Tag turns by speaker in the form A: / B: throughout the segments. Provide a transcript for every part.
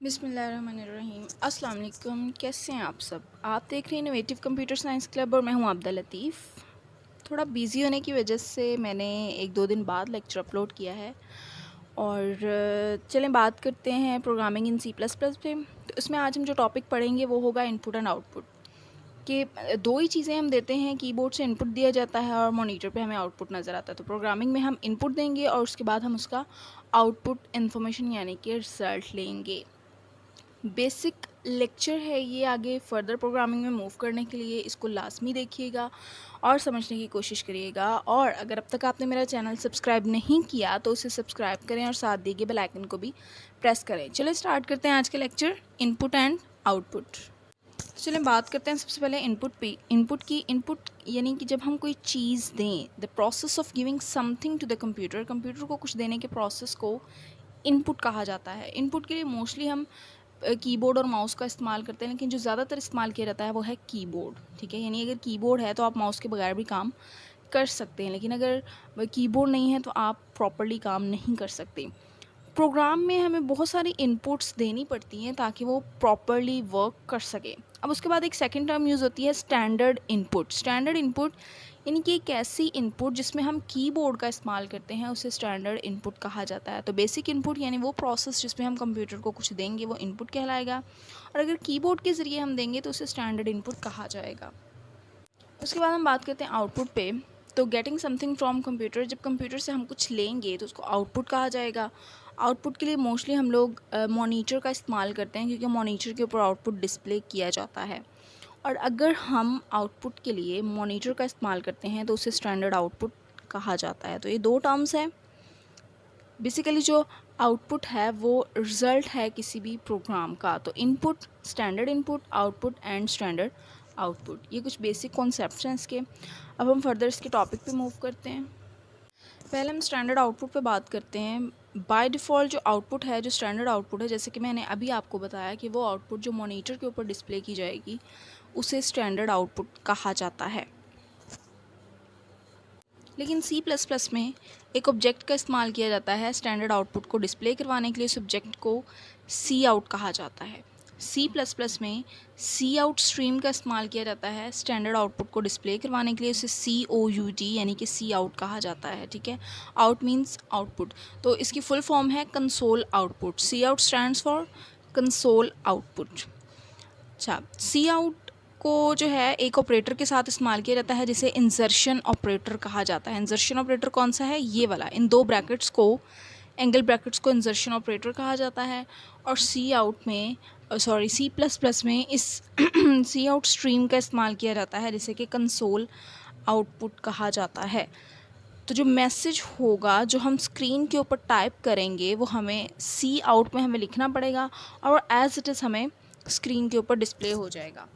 A: बिस्मिल्लाहिर्रहमानिर्रहीम। अस्सलाम वालेकुम। कैसे हैं आप सब? आप देख रहे हैं इनोवेटिव कंप्यूटर साइंस क्लब और मैं हूं अब्दुल लतीफ़। थोड़ा बिज़ी होने की वजह से मैंने 1-2 दिन बाद लेक्चर अपलोड किया है और चलें बात करते हैं programming in C plus plus पे। तो इसमें आज हम जो टॉपिक पढ़ेंगे वो होगा इनपुट एंड आउटपुट कि दो ही चीज़ें हम देते हैं, कीबोर्ड से इनपुट दिया जाता है और मॉनिटर पे हमें आउटपुट नज़र आता है। तो प्रोग्रामिंग में हम इनपुट देंगे और उसके बाद हम उसका आउटपुट इन्फॉर्मेशन यानी कि रिज़ल्ट लेंगे। बेसिक लेक्चर है ये। आगे फर्दर प्रोग्रामिंग में मूव करने के लिए इसको लाजमी देखिएगा और समझने की कोशिश करिएगा। और अगर अब तक आपने मेरा चैनल सब्सक्राइब नहीं किया तो उसे सब्सक्राइब करें और साथ दिए गए बेल आइकन को भी प्रेस करें। चलो स्टार्ट करते हैं आज के लेक्चर इनपुट एंड आउटपुट। चलें बात करते हैं सबसे पहले इनपुट पे। इनपुट यानी कि जब हम कोई चीज़ दें, the process of giving something to the computer, computer को कुछ देने के प्रोसेस को इनपुट कहा जाता है। इनपुट के लिए मोस्टली हम कीबोर्ड और माउस का इस्तेमाल करते हैं, लेकिन जो ज़्यादातर इस्तेमाल किया जाता है वो है कीबोर्ड। ठीक है, यानी अगर कीबोर्ड है तो आप माउस के बगैर भी काम कर सकते हैं, लेकिन अगर कीबोर्ड नहीं है तो आप प्रॉपर्ली काम नहीं कर सकते। प्रोग्राम में हमें बहुत सारी इनपुट्स देनी पड़ती हैं ताकि वो प्रॉपरली वर्क कर सके। अब उसके बाद एक सेकंड टर्म यूज़ होती है स्टैंडर्ड इनपुट। स्टैंडर्ड इनपुट यानी कि एक ऐसी इनपुट जिसमें हम कीबोर्ड का इस्तेमाल करते हैं, उसे स्टैंडर्ड इनपुट कहा जाता है। तो बेसिक इनपुट यानी वो प्रोसेस जिसमें हम कंप्यूटर को कुछ देंगे वो इनपुट कहलाएगा, और अगर कीबोर्ड के ज़रिए हम देंगे तो उसे स्टैंडर्ड इनपुट कहा जाएगा। उसके बाद हम बात करते हैं आउटपुट पे। तो गेटिंग समथिंग फ्रॉम कंप्यूटर, जब कंप्यूटर से हम कुछ लेंगे तो उसको आउटपुट कहा जाएगा। आउटपुट के लिए मोस्टली हम लोग मॉनिटर का इस्तेमाल करते हैं, क्योंकि मॉनिटर के ऊपर आउटपुट डिस्प्ले किया जाता है। और अगर हम आउटपुट के लिए मॉनिटर का इस्तेमाल करते हैं तो उसे स्टैंडर्ड आउटपुट कहा जाता है। तो ये दो टर्म्स हैं। बेसिकली जो आउटपुट है वो रिज़ल्ट है किसी भी प्रोग्राम का। तो input, standard input, output and standard output, ये कुछ बेसिक कॉन्सेप्ट्स हैं इसके। अब हम फर्दर इसके टॉपिक पे मूव करते हैं। पहले हम स्टैंडर्ड आउटपुट पे बात करते हैं। बाय डिफ़ॉल्ट जो आउटपुट है, जो स्टैंडर्ड आउटपुट है, जैसे कि मैंने अभी आपको बताया कि वो आउटपुट जो मॉनिटर के ऊपर डिस्प्ले की जाएगी उसे स्टैंडर्ड आउटपुट कहा जाता है। लेकिन सी प्लस प्लस में एक ऑब्जेक्ट का इस्तेमाल किया जाता है स्टैंडर्ड आउटपुट को डिस्प्ले करवाने के लिए। इस ऑब्जेक्ट को सी आउट कहा जाता है। सी प्लस प्लस में सी आउट स्ट्रीम का इस्तेमाल किया जाता है स्टैंडर्ड आउटपुट को डिस्प्ले करवाने के लिए। उसे सी ओ यू टी यानी कि सी आउट कहा जाता है। ठीक है, आउट मीन्स आउटपुट, तो इसकी फुल फॉर्म है console output. C out stands for console output. अच्छा, सी आउट को जो है एक ऑपरेटर के साथ इस्तेमाल किया जाता है जिसे इंसर्शन ऑपरेटर कहा जाता है। इंसर्शन ऑपरेटर कौन सा है? ये वाला। इन दो ब्रैकेट्स को, एंगल ब्रैकेट्स को इंसर्शन ऑपरेटर कहा जाता है। और सी आउट में, सॉरी, सी प्लस प्लस में इस सी आउट स्ट्रीम का इस्तेमाल किया जाता है जिसे कि कंसोल आउटपुट कहा जाता है। तो जो मैसेज होगा जो हम स्क्रीन के ऊपर टाइप करेंगे वो हमें सी आउट में हमें लिखना पड़ेगा और एज इट इज़ हमें स्क्रीन के ऊपर डिस्प्ले हो जाएगा।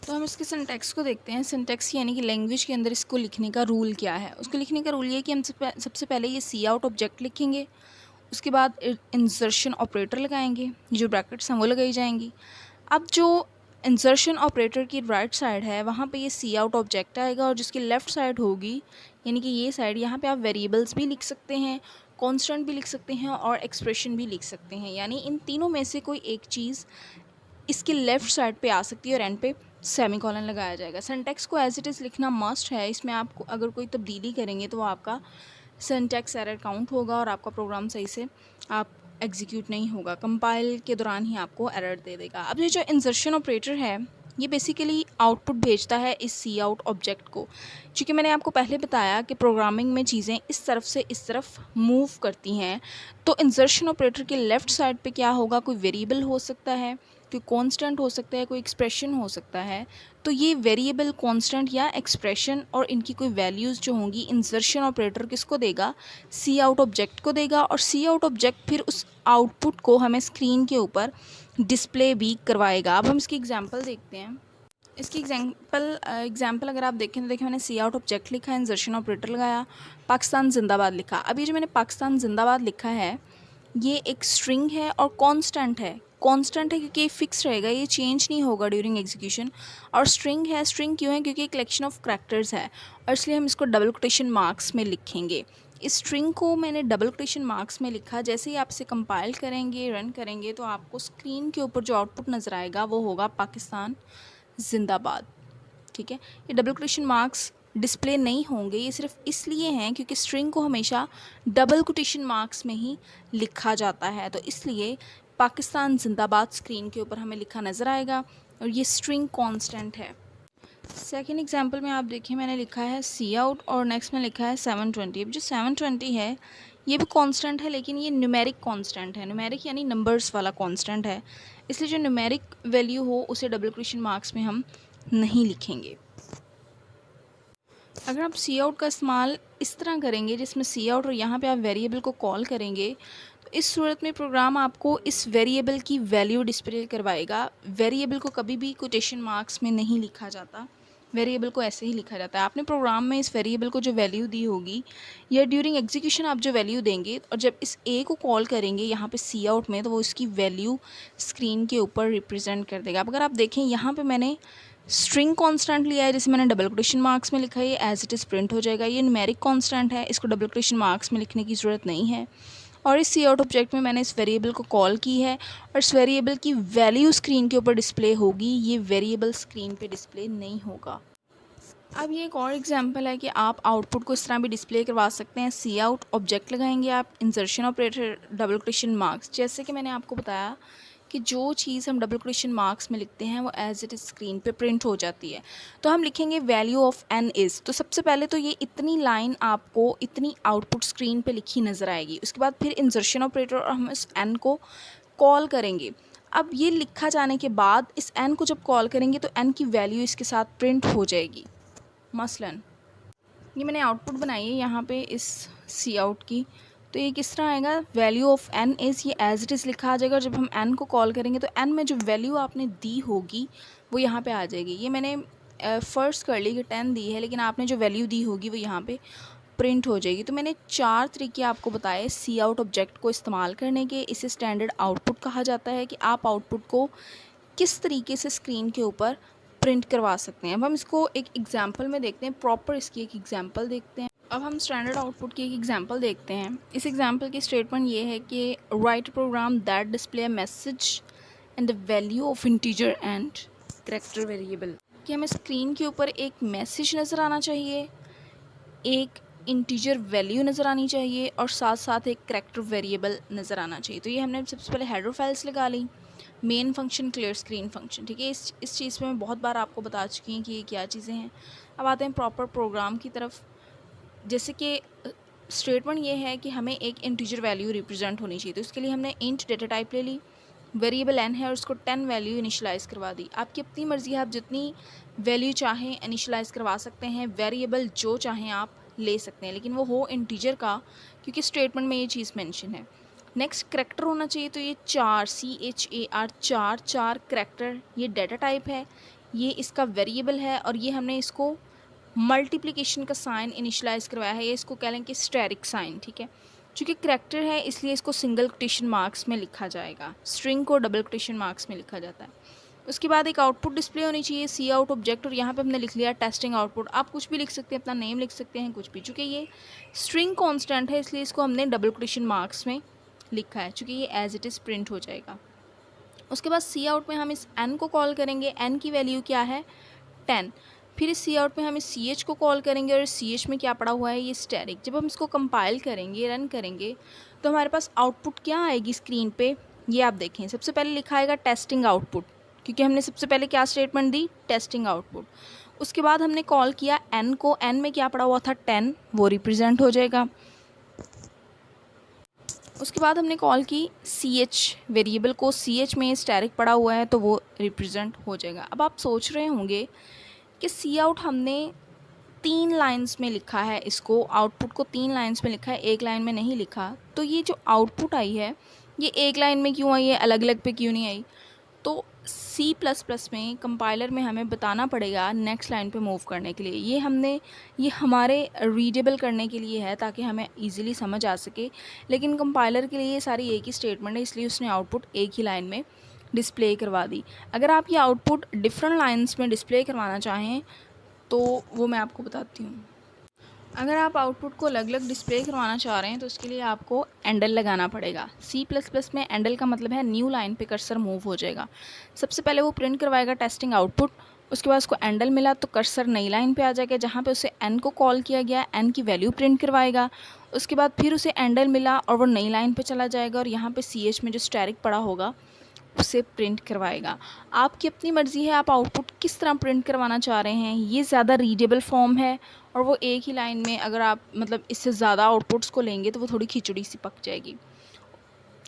A: तो हम इसके सिंटैक्स को देखते हैं। सिंटैक्स यानी कि लैंग्वेज के अंदर इसको लिखने का रूल क्या है। उसको लिखने का रूल ये है कि हम सबसे पहले ये सी आउट ऑब्जेक्ट लिखेंगे, उसके बाद इंसर्शन ऑपरेटर लगाएंगे, जो ब्रैकेट्स हैं वो लगाई जाएंगी। अब जो इंसर्शन ऑपरेटर की राइट साइड है वहाँ पे ये सी आउट ऑब्जेक्ट आएगा, और जिसकी लेफ़्ट साइड होगी यानी कि ये साइड, यहाँ पे आप वेरिएबल्स भी लिख सकते हैं, कांस्टेंट भी लिख सकते हैं और एक्सप्रेशन भी लिख सकते हैं। यानी इन तीनों में से कोई एक चीज़ इसके लेफ़्ट साइड पे आ सकती है और एंड पे सेमीकोलन लगाया जाएगा। सिंटैक्स को एज इट इज़ लिखना मस्ट है। इसमें आप अगर कोई तब्दीली करेंगे तो वो आपका सिंटैक्स एरर काउंट होगा और आपका प्रोग्राम सही से आप एग्जीक्यूट नहीं होगा, कंपाइल के दौरान ही आपको एरर दे देगा। अब ये जो इंसर्शन ऑपरेटर है ये बेसिकली आउटपुट भेजता है इस सी आउट ऑब्जेक्ट को। क्योंकि मैंने आपको पहले बताया कि प्रोग्रामिंग में चीज़ें इस तरफ से इस तरफ मूव करती हैं, तो इंसर्शन ऑपरेटर के लेफ़्ट साइड पे क्या होगा, कोई वेरिएबल हो सकता है, कोई कांस्टेंट हो सकता है, कोई एक्सप्रेशन हो सकता है। तो ये वेरिएबल, कांस्टेंट या एक्सप्रेशन और इनकी कोई वैल्यूज़ जो होंगी इंसर्शन ऑपरेटर किसको देगा? सी आउट ऑब्जेक्ट को देगा, और सी आउट ऑब्जेक्ट फिर उस आउटपुट को हमें स्क्रीन के ऊपर डिस्प्ले भी करवाएगा। अब हम इसकी एग्जांपल देखते हैं। इसकी एग्जांपल अगर आप देखें तो देखिए, मैंने सी आउट ऑब्जेक्ट लिखा है, इंसर्शन ऑपरेटर लगाया, पाकिस्तान जिंदाबाद लिखा। अब ये जो मैंने पाकिस्तान जिंदाबाद लिखा है ये एक स्ट्रिंग है और कांस्टेंट है। कांस्टेंट है क्योंकि ये फिक्स रहेगा, ये चेंज नहीं होगा ड्यूरिंग एग्जीक्यूशन। और स्ट्रिंग है, स्ट्रिंग क्यों है? क्योंकि एक कलेक्शन ऑफ करैक्टर्स है और इसलिए हम इसको डबल कोटेशन मार्क्स में लिखेंगे। इस स्ट्रिंग को मैंने डबल कोटेशन मार्क्स में लिखा। जैसे ही आप इसे कंपाइल करेंगे, रन करेंगे, तो आपको स्क्रीन के ऊपर जो आउटपुट नज़र आएगा वो होगा पाकिस्तान जिंदाबाद। ठीक है, ये डबल कोटेशन मार्क्स डिस्प्ले नहीं होंगे, ये सिर्फ इसलिए हैं क्योंकि स्ट्रिंग को हमेशा डबल कोटेशन मार्क्स में ही लिखा जाता है, तो इसलिए पाकिस्तान जिंदाबाद स्क्रीन के ऊपर हमें लिखा नज़र आएगा और ये स्ट्रिंग कांस्टेंट है। सेकेंड एग्जांपल में आप देखिए, मैंने लिखा है सी आउट और नेक्स्ट में लिखा है 720। अब जो 720 है ये भी कांस्टेंट है, लेकिन ये न्यूमेरिक कांस्टेंट है। न्यूमेरिक यानी नंबर्स वाला कांस्टेंट है, इसलिए जो न्यूमेरिक वैल्यू हो उसे डबल कोटेशन मार्क्स में हम नहीं लिखेंगे। अगर आप सी आउट का इस्तेमाल इस तरह करेंगे जिसमें सी आउट और यहाँ पे आप वेरिएबल को कॉल करेंगे, तो इस सूरत में प्रोग्राम आपको इस वेरिएबल की वैल्यू डिस्प्ले करवाएगा। वेरिएबल को कभी भी कोटेशन मार्क्स में नहीं लिखा जाता, वेरिएबल को ऐसे ही लिखा जाता है। आपने प्रोग्राम में इस वेरिएबल को जो वैल्यू दी होगी या ड्यूरिंग एग्जीक्यूशन आप जो वैल्यू देंगे और जब इस ए को कॉल करेंगे यहाँ पे सी आउट में, तो वो इसकी वैल्यू स्क्रीन के ऊपर रिप्रेजेंट कर देगा। अब अगर आप देखें यहाँ पे मैंने स्ट्रिंग कांस्टेंट लिया है जिसे मैंने डबल कोटेशन मार्क्स में लिखा है, ये एज इट इज़ प्रिंट हो जाएगा। ये न्यूमेरिक कांस्टेंट है, इसको डबल कोटेशन मार्क्स में लिखने की ज़रूरत नहीं है। और इस सी आउट ऑब्जेक्ट में मैंने इस वेरिएबल को कॉल की है और इस वेरिएबल की वैल्यू स्क्रीन के ऊपर डिस्प्ले होगी, ये वेरिएबल स्क्रीन पे डिस्प्ले नहीं होगा। अब ये एक और एग्जांपल है कि आप आउटपुट को इस तरह भी डिस्प्ले करवा सकते हैं। सी आउट ऑब्जेक्ट लगाएंगे आप, insertion operator, double quotation marks. जैसे कि मैंने आपको बताया कि जो चीज़ हम डबल कोटेशन मार्क्स में लिखते हैं वो एज इट इज़ स्क्रीन पे प्रिंट हो जाती है। तो हम लिखेंगे वैल्यू ऑफ एन इज़। तो सबसे पहले तो ये इतनी लाइन आपको इतनी आउटपुट स्क्रीन पे लिखी नज़र आएगी। उसके बाद फिर इंसर्शन ऑपरेटर और हम इस एन को कॉल करेंगे। अब ये लिखा जाने के बाद इस एन को जब कॉल करेंगे तो एन की वैल्यू इसके साथ प्रिंट हो जाएगी। मसलन ये मैंने आउटपुट बनाई है यहाँ पे इस सी आउट की, तो ये किस तरह आएगा? वैल्यू ऑफ एन इज़, ये एज इट इज़ लिखा आ जाएगा और जब हम एन को कॉल करेंगे तो एन में जो वैल्यू आपने दी होगी वो यहाँ पे आ जाएगी। ये मैंने फ़र्ज़ कर ली कि 10 दी है, लेकिन आपने जो वैल्यू दी होगी वो यहाँ पे प्रिंट हो जाएगी। तो मैंने 4 तरीके आपको बताए सी आउट ऑब्जेक्ट को इस्तेमाल करने के। इसे स्टैंडर्ड आउटपुट कहा जाता है कि आप आउटपुट को किस तरीके से स्क्रीन के ऊपर प्रिंट करवा सकते हैं। अब हम इसको एक एग्जांपल में देखते हैं, प्रॉपर इसकी एक एग्जांपल देखते हैं। अब हम स्टैंडर्ड आउटपुट की एक एग्जांपल देखते हैं। इस एग्जांपल की स्टेटमेंट ये है कि write program that display a message and the value of integer and character variable, कि हमें स्क्रीन के ऊपर एक मैसेज नज़र आना चाहिए, एक इंटीजर वैल्यू नज़र आनी चाहिए और साथ साथ एक करैक्टर वेरिएबल नज़र आना चाहिए। तो ये हमने सबसे पहले हेडर फाइल्स लगा ली, main function, clear screen function. ठीक है, इस चीज़ पे मैं बहुत बार आपको बता चुकी हूँ कि ये क्या चीज़ें हैं। अब आते हैं प्रॉपर प्रोग्राम की तरफ। जैसे कि स्टेटमेंट ये है कि हमें एक इंटीजर वैल्यू रिप्रेजेंट होनी चाहिए, तो इसके लिए हमने इंट डेटा टाइप ले ली, वेरिएबल एन है और उसको 10 वैल्यू इनिशलाइज़ करवा दी। आपकी अपनी मर्ज़ी है, आप जितनी वैल्यू चाहें इनिशलाइज़ करवा सकते हैं, वेरिएबल जो चाहें आप ले सकते हैं, लेकिन वो हो इंटीजर का, क्योंकि स्टेटमेंट में ये चीज़ मेंशन है। नेक्स्ट करैक्टर होना चाहिए, तो ये 4 CHAR 4 करैक्टर, ये डेटा टाइप है, ये इसका वेरिएबल है और ये हमने इसको मल्टीप्लिकेशन का साइन इनिशलाइज़ करवाया है, ये इसको कह लें कि स्टेरिक साइन। ठीक है, चूँकि करैक्टर है इसलिए इसको सिंगल कोटेशन मार्क्स में लिखा जाएगा, स्ट्रिंग को डबल कोटेशन मार्क्स में लिखा जाता है। उसके बाद एक आउटपुट डिस्प्ले होनी चाहिए, सी आउट ऑब्जेक्ट, और यहाँ पे हमने लिख लिया टेस्टिंग आउटपुट। आप कुछ भी लिख सकते हैं, अपना नेम लिख सकते हैं, कुछ भी। चूँकि ये स्ट्रिंग कांस्टेंट है इसलिए इसको हमने डबल कोटेशन मार्क्स में लिखा है, चूँकि ये एज इट इज़ प्रिंट हो जाएगा। उसके बाद सी आउट में हम इस एन को कॉल करेंगे, एन की वैल्यू क्या है? 10। फिर इस सी आउट में हम इस सी एच को कॉल करेंगे और सी एच में क्या पड़ा हुआ है? ये स्टैरिक। जब हम इसको कंपाइल करेंगे, रन करेंगे, तो हमारे पास आउटपुट क्या आएगी स्क्रीन पे? ये आप देखें, सबसे पहले लिखा आएगा टेस्टिंग आउटपुट, क्योंकि हमने सबसे पहले क्या स्टेटमेंट दी? Testing output. उसके बाद हमने कॉल किया एन को, एन में क्या पड़ा हुआ था? 10, वो रिप्रेजेंट हो जाएगा। उसके बाद हमने कॉल की सी एच वेरिएबल को, सी एच में स्टैरिक पड़ा हुआ है तो वो रिप्रेजेंट हो जाएगा। अब आप सोच रहे होंगे कि सी आउट हमने 3 लाइंस में लिखा है, इसको आउटपुट को 3 लाइंस में लिखा है, एक लाइन में नहीं लिखा, तो ये जो आउटपुट आई है ये एक लाइन में क्यों आई है, अलग अलग पे क्यों नहीं आई? तो C++ में कंपाइलर में हमें बताना पड़ेगा नेक्स्ट लाइन पे मूव करने के लिए। ये हमारे रीडेबल करने के लिए है ताकि हमें इजीली समझ आ सके, लेकिन कंपाइलर के लिए ये सारी एक ही स्टेटमेंट है, इसलिए उसने आउटपुट एक ही लाइन में डिस्प्ले करवा दी। अगर आप ये आउटपुट डिफरेंट लाइंस में डिस्प्ले करवाना चाहें तो वो मैं आपको बताती हूँ। अगर आप आउटपुट को अलग अलग डिस्प्ले करवाना चाह रहे हैं तो उसके लिए आपको एंडल लगाना पड़ेगा। C++ में एंडल का मतलब है न्यू लाइन पे कर्सर मूव हो जाएगा। सबसे पहले वो प्रिंट करवाएगा टेस्टिंग आउटपुट, उसके बाद उसको एंडल मिला तो कर्सर नई लाइन पे आ जाएगा जहाँ पे उसे n को कॉल किया गया, n की वैल्यू प्रिंट करवाएगा। उसके बाद फिर उसे एंडल मिला और वो नई लाइन पे चला जाएगा और यहाँ पे CH में जो स्टैरिक पड़ा होगा उसे प्रिंट करवाएगा। आपकी अपनी मर्ज़ी है आप आउटपुट किस तरह प्रिंट करवाना चाह रहे हैं। ये ज़्यादा रीडेबल फॉर्म है और वो एक ही लाइन में, अगर आप मतलब इससे ज़्यादा आउटपुट्स को लेंगे तो वो थोड़ी खिचड़ी सी पक जाएगी।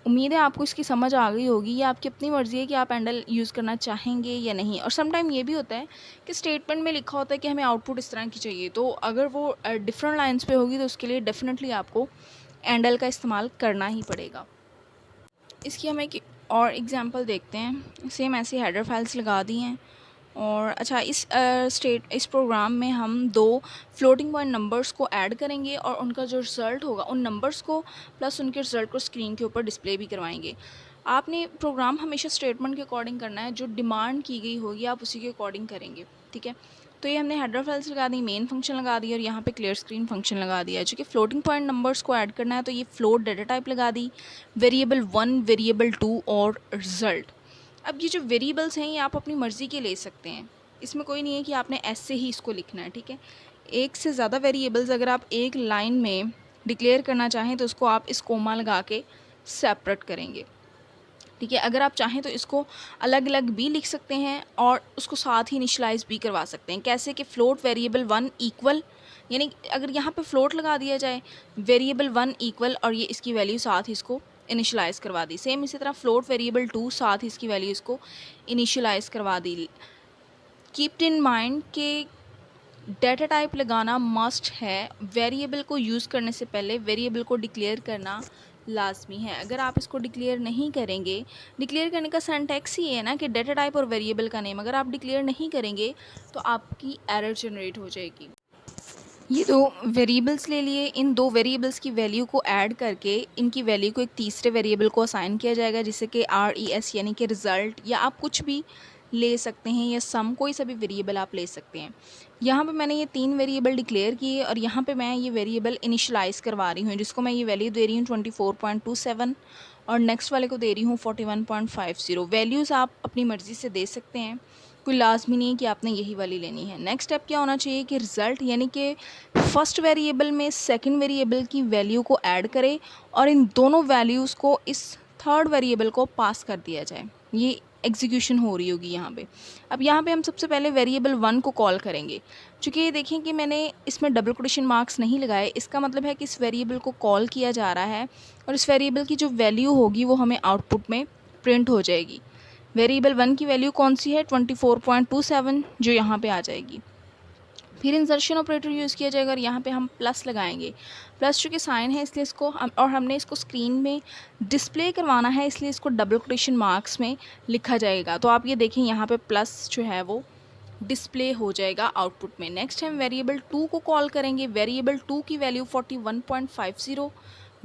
A: उम्मीद है आपको इसकी समझ आ गई होगी। ये आपकी अपनी मर्ज़ी है कि आप एंडल यूज़ करना चाहेंगे या नहीं। और समटाइम ये भी होता है कि स्टेटमेंट में लिखा होता है कि हमें आउटपुट इस तरह की चाहिए, तो अगर वो डिफरेंट लाइन्स पे होगी तो उसके लिए डेफिनेटली आपको एंडल का इस्तेमाल करना ही पड़ेगा। इसकी हम एक और एग्जांपल देखते हैं। सेम ऐसे हेडर फाइल्स लगा दी हैं और अच्छा इस प्रोग्राम में हम 2 फ्लोटिंग पॉइंट नंबर्स को ऐड करेंगे और उनका जो रिज़ल्ट होगा उन नंबर्स को प्लस उनके रिज़ल्ट को स्क्रीन के ऊपर डिस्प्ले भी करवाएंगे। आपने प्रोग्राम हमेशा स्टेटमेंट के अकॉर्डिंग करना है, जो डिमांड की गई होगी आप उसी के अकॉर्डिंग करेंगे, ठीक है। तो ये हमने हेडर फाइल्स लगा दी, मेन फंक्शन लगा दी और यहाँ पे क्लियर स्क्रीन फंक्शन लगा दिया है। जो कि फ्लोटिंग पॉइंट नंबर्स को ऐड करना है तो ये फ्लोट डेटा टाइप लगा दी, वेरिएबल 1, वेरिएबल 2 और रिज़ल्ट। अब ये जो वेरिएबल्स हैं ये आप अपनी मर्ज़ी के ले सकते हैं, इसमें कोई नहीं है कि आपने ऐसे ही इसको लिखना है, ठीक है। एक से ज़्यादा वेरिएबल्स अगर आप एक लाइन में डिक्लेयर करना चाहें तो उसको आप इस कोमा लगा के सेपरेट करेंगे, ठीक है। अगर आप चाहें तो इसको अलग अलग भी लिख सकते हैं और उसको साथ ही इनिशलाइज भी करवा सकते हैं। कैसे कि फ्लोट वेरिएबल 1 इक्वल, यानी अगर यहाँ पे फ्लोट लगा दिया जाए वेरिएबल 1 इक्वल और ये इसकी वैल्यू साथ ही इसको इनिशलाइज करवा दी। सेम इसी तरह फ्लोट वेरिएबल 2 साथ ही इसकी वैल्यू इसको इनिशलाइज करवा दी। कीप इन माइंड कि डेटा टाइप लगाना मस्ट है। वेरिएबल को यूज़ करने से पहले वेरिएबल को डिक्लेयर करना लाजमी है। अगर आप इसको डिक्लेयर नहीं करेंगे, डिक्लेयर करने का सिंटैक्स ही है ना कि डेटा टाइप और वेरिएबल का नेम, अगर आप डिक्लेयर नहीं करेंगे तो आपकी एरर जनरेट हो जाएगी। ये 2 वेरिएबल्स ले लिए, इन 2 वेरिएबल्स की वैल्यू को ऐड करके इनकी वैल्यू को एक तीसरे वेरिएबल को असाइन किया जाएगा जिसे कि RES यानी कि रिज़ल्ट, या आप कुछ भी ले सकते हैं, या सम, कोई सा भी वेरिएबल आप ले सकते हैं। यहाँ पे मैंने ये 3 वेरिएबल डिक्लेयर किए और यहाँ पे मैं ये वेरिएबल इनिशलाइज़ करवा रही हूँ, जिसको मैं ये वैल्यू दे रही हूँ 24.27 और नेक्स्ट वाले को दे रही हूँ 41.50। वैल्यूज़ आप अपनी मर्ज़ी से दे सकते हैं, कोई लाजमी नहीं है कि आपने यही वाली लेनी है। नेक्स्ट स्टेप क्या होना चाहिए कि रिज़ल्ट यानी कि फर्स्ट वेरिएबल में सेकंड वेरिएबल की वैल्यू को ऐड करें और इन दोनों वैल्यूज़ को इस थर्ड वेरिएबल को पास कर दिया जाए। ये एग्जीक्यूशन हो रही होगी यहाँ पे। अब यहाँ पे हम सबसे पहले वेरिएबल 1 को कॉल करेंगे। चूँकि देखें कि मैंने इसमें डबल कोटेशन मार्क्स नहीं लगाए, इसका मतलब है कि इस वेरिएबल को कॉल किया जा रहा है और इस वेरिएबल की जो वैल्यू होगी वो हमें आउटपुट में प्रिंट हो जाएगी। वेरिएबल 1 की वैल्यू कौन सी है? 24.27, जो यहाँ पे आ जाएगी। फिर इंसर्शन ऑपरेटर यूज़ किया जाएगा और यहाँ पे हम प्लस लगाएंगे। प्लस चूँकि साइन है इसलिए इसको और हमने इसको स्क्रीन में डिस्प्ले करवाना है इसलिए इसको डबल कोटेशन मार्क्स में लिखा जाएगा। तो आप ये देखें यहाँ पे प्लस जो है वो डिस्प्ले हो जाएगा आउटपुट में। नेक्स्ट हम वेरिएबल 2 को कॉल करेंगे। वेरिएबल 2 की वैल्यू 41.50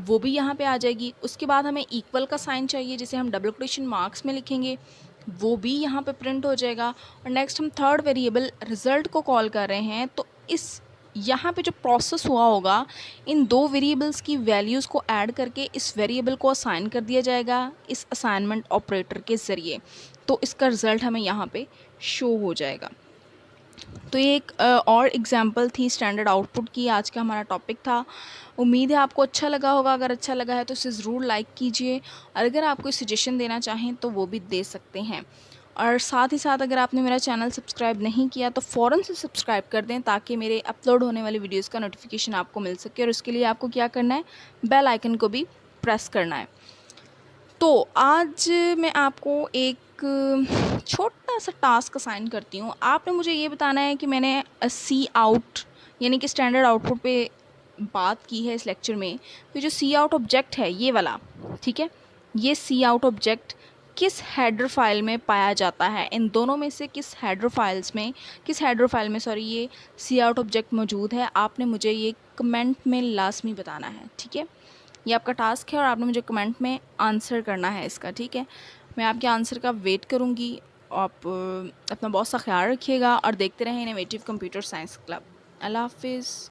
A: वो भी यहाँ पे आ जाएगी। उसके बाद हमें इक्वल का साइन चाहिए जिसे हम डबल कोटेशन मार्क्स में लिखेंगे, वो भी यहाँ पे प्रिंट हो जाएगा। और नेक्स्ट हम थर्ड वेरिएबल रिज़ल्ट को कॉल कर रहे हैं, तो इस यहाँ पे जो प्रोसेस हुआ होगा इन 2 वेरिएबल्स की वैल्यूज़ को ऐड करके इस वेरिएबल को असाइन कर दिया जाएगा इस असाइनमेंट ऑपरेटर के ज़रिए, तो इसका रिज़ल्ट हमें यहाँ पे शो हो जाएगा। तो ये एक और एग्जांपल थी स्टैंडर्ड आउटपुट की, आज का हमारा टॉपिक था। उम्मीद है आपको अच्छा लगा होगा। अगर अच्छा लगा है तो इसे ज़रूर लाइक कीजिए और अगर आप कोई सजेशन देना चाहें तो वो भी दे सकते हैं। और साथ ही साथ अगर आपने मेरा चैनल सब्सक्राइब नहीं किया तो फ़ौरन से सब्सक्राइब कर दें ताकि मेरे अपलोड होने वाली वीडियोज़ का नोटिफिकेशन आपको मिल सके। और उसके लिए आपको क्या करना है, बेल आइकन को भी प्रेस करना है। तो आज मैं आपको एक छोटा सा टास्क असाइन करती हूँ। आपने मुझे ये बताना है कि मैंने सी आउट यानी कि स्टैंडर्ड आउटपुट पे बात की है इस लेक्चर में। तो जो सी आउट ऑब्जेक्ट है ये वाला, ठीक है, ये सी आउट ऑब्जेक्ट किस हेडर फाइल में पाया जाता है? इन दोनों में से किस हेडर फाइल में ये सी आउट ऑब्जेक्ट मौजूद है? आपने मुझे ये कमेंट में लाजमी बताना है, ठीक है। ये आपका टास्क है और आपने मुझे कमेंट में आंसर करना है इसका, ठीक है। मैं आपके आंसर का वेट करूँगी। आप अपना बहुत सा ख्याल रखिएगा और देखते रहें इनोवेटिव कंप्यूटर साइंस क्लब। अल्लाह हाफिज़।